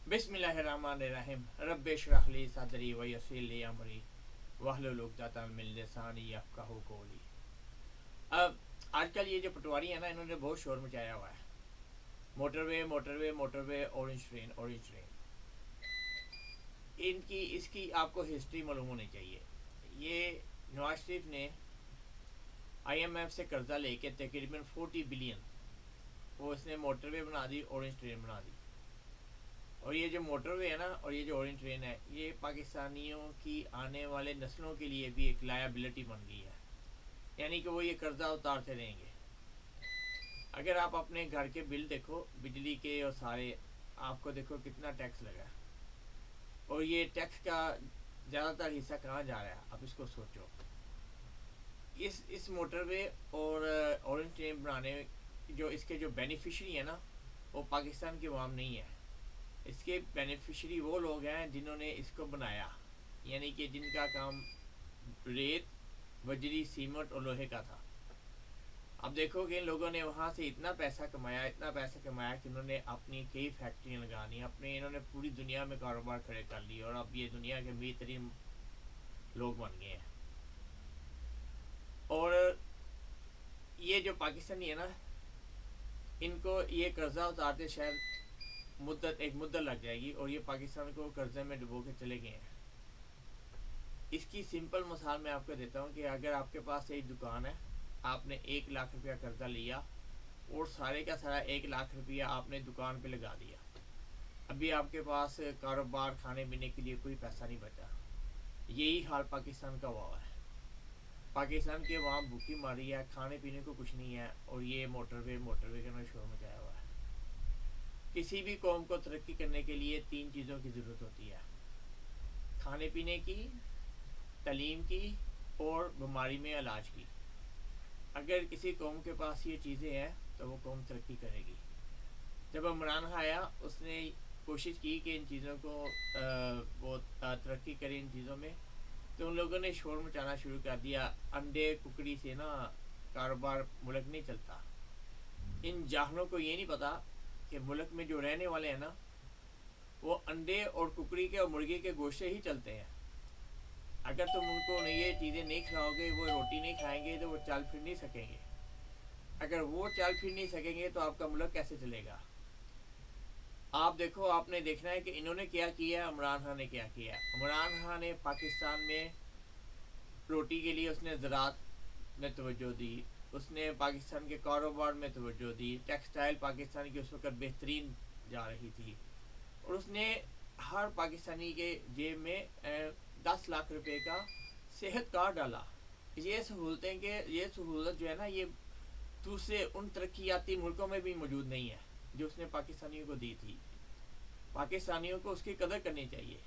बिस्मिल्लाहिर्रहमानिर्रहीम रब्बि इश्रह ली सदरी व यस्सिर ली अमरी वहलुल उक़दतम मिन लिसानी यफ़क़हू क़ौली। अब आजकल ये जो पटवारी है ना, इन्होंने बहुत शोर मचाया हुआ है। Motorway motorway motorway, orange train. इनकी इसकी आपको हिस्ट्री मालूम होनी चाहिए। ये नवाज शरीफ ने IMF से कर्जा लेके तकरीबन 40 बिलियन वो इसने मोटरवे बना दी, ऑरेंज ट्रेन बना दी। और ये जो मोटरवे है ना और ये जो ऑरेंज ट्रेन है, ये पाकिस्तानियों की आने वाले नस्लों के लिए भी एक लायबिलिटी बन गई है। यानी कि वो ये कर्जा उतारते रहेंगे। अगर आप अपने घर के बिल देखो, बिजली के और सारे, आपको देखो कितना टैक्स लगा है। और ये टैक्स का ज़्यादातर हिस्सा कहाँ जा रहा है, आप इसको सोचो। इस मोटरवे और ऑरेंज ट्रेन बनाने जो इसके जो बेनिफिशरी है ना, वो पाकिस्तान की अवाम नहीं है। इसके बेनिफिशरी वो लोग हैं जिन्होंने इसको बनाया, यानी कि जिनका काम रेत, बजरी, सीमेंट और लोहे का था। अब देखो कि इन लोगों ने वहाँ से इतना पैसा कमाया कि उन्होंने अपनी कई फैक्ट्रियाँ लगा ली, इन्होंने पूरी दुनिया में कारोबार खड़े कर लिए और अब ये दुनिया के अमीर तरीन लोग बन गए हैं। और ये जो पाकिस्तानी है ना, इनको ये कर्जा उतारते शायद एक मुद्दत लग जाएगी और ये पाकिस्तान को कर्जे में डुबो के चले गए हैं। इसकी सिंपल मिसाल मैं आपको देता हूँ कि अगर आपके पास एक दुकान है, आपने 1 लाख रुपया कर्जा लिया और सारे का सारा 1 लाख रुपया आपने दुकान पे लगा दिया। अभी आपके पास कारोबार, खाने पीने के लिए कोई पैसा नहीं बचा। यही हाल पाकिस्तान का हुआ है। पाकिस्तान की अवाम भूखी मारी है, खाने पीने को कुछ नहीं है और ये मोटरवे का शोर मचाया हुआ है। किसी भी कौम को तरक्की करने के लिए 3 चीज़ों की ज़रूरत होती है: खाने पीने की, तालीम की और बीमारी में इलाज की। अगर किसी कौम के पास ये चीज़ें हैं तो वो कौम तरक्की करेगी। जब इमरान खान आया, उसने कोशिश की कि इन चीज़ों को वो तरक्की करे इन चीज़ों में, तो उन लोगों ने शोर मचाना शुरू कर दिया। अंडे कुकड़ी से ना कारोबार मुल्क नहीं चलता। इन जाहलों को ये नहीं पता कि मुल्क में जो रहने वाले हैं ना, वो अंडे और कुकड़ी के और मुर्गी के गोश्त से ही चलते हैं। अगर तुम उनको ये चीज़ें नहीं खिलाओगे, वो रोटी नहीं खाएंगे, तो वो चल फिर नहीं सकेंगे। अगर वो चल फिर नहीं सकेंगे तो आपका मुल्क कैसे चलेगा? आप देखो, आपने देखना है कि इन्होंने क्या किया, इमरान खान ने क्या किया। इमरान खान ने पाकिस्तान में रोटी के लिए उसने ज़राअत में तवज्जो दी, उसने पाकिस्तान के कारोबार में तवज्जो दी। टेक्सटाइल पाकिस्तान की उस वक्त बेहतरीन जा रही थी और उसने हर पाकिस्तानी के जेब में 10 लाख रुपए का सेहत कार्ड डाला। ये सहूलत जो है ना, ये दूसरे उन तरक्याती मुल्कों में भी मौजूद नहीं है जो उसने पाकिस्तानियों को दी थी। पाकिस्तानियों को उसकी कदर करनी चाहिए।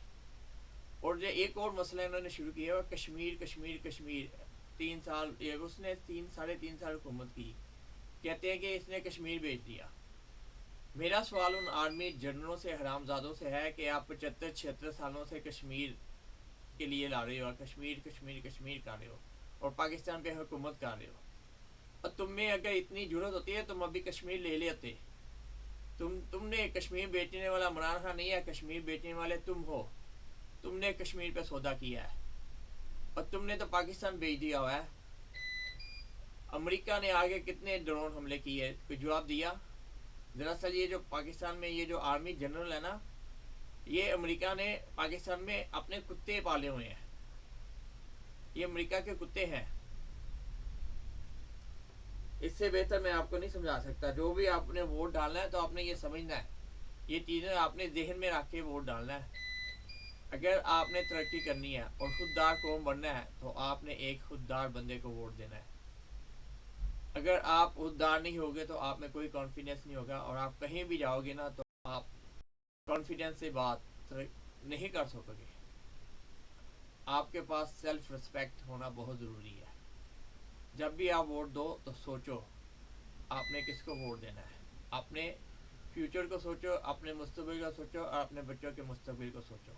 और जो एक और मसला इन्होंने शुरू किया है, कश्मीर 3 साल उसने 3 साढ़े 3 साल हुकूमत की। कहते हैं कि इसने कश्मीर बेच दिया। मेरा सवाल उन आर्मी जनरलों से, हरामजादों से है कि आप 75-76 सालों से कश्मीर के लिए ला रहे हो, कश्मीर कर रहे हो और पाकिस्तान पे हुकूमत कर रहे हो। और तुम में अगर इतनी जरूरत होती है, तुम अभी कश्मीर ले लेते। तुमने कश्मीर बेचने वाला इमरान खान नहीं है, कश्मीर बेचने वाले तुम हो। तुमने कश्मीर पे सौदा किया है और तुमने तो पाकिस्तान बेच दिया हुआ है। अमेरिका ने आगे कितने ड्रोन हमले किए, कोई जवाब दिया? दरअसल ये जो पाकिस्तान में ये जो आर्मी जनरल है ना, ये अमेरिका ने पाकिस्तान में अपने कुत्ते पाले हुए हैं। ये अमेरिका के कुत्ते हैं। इससे बेहतर मैं आपको नहीं समझा सकता। जो भी आपने वोट डालना है तो आपने ये समझना है, ये चीज़ें आपने जहन में रख के वोट डालना है। अगर आपने तरक्की करनी है और खुददार कौम बनना है तो आपने एक खुददार बंदे को वोट देना है। अगर आप खुददार नहीं होगे तो आप में कोई कॉन्फिडेंस नहीं होगा और आप कहीं भी जाओगे ना तो आप कॉन्फिडेंस से बात नहीं कर सकोगे। आपके पास सेल्फ रिस्पेक्ट होना बहुत ज़रूरी है। जब भी आप वोट दो तो सोचो आपने किसको वोट देना है। अपने फ्यूचर को सोचो, अपने मुस्तकबिल को सोचो और अपने बच्चों के मुस्तकबिल को सोचो।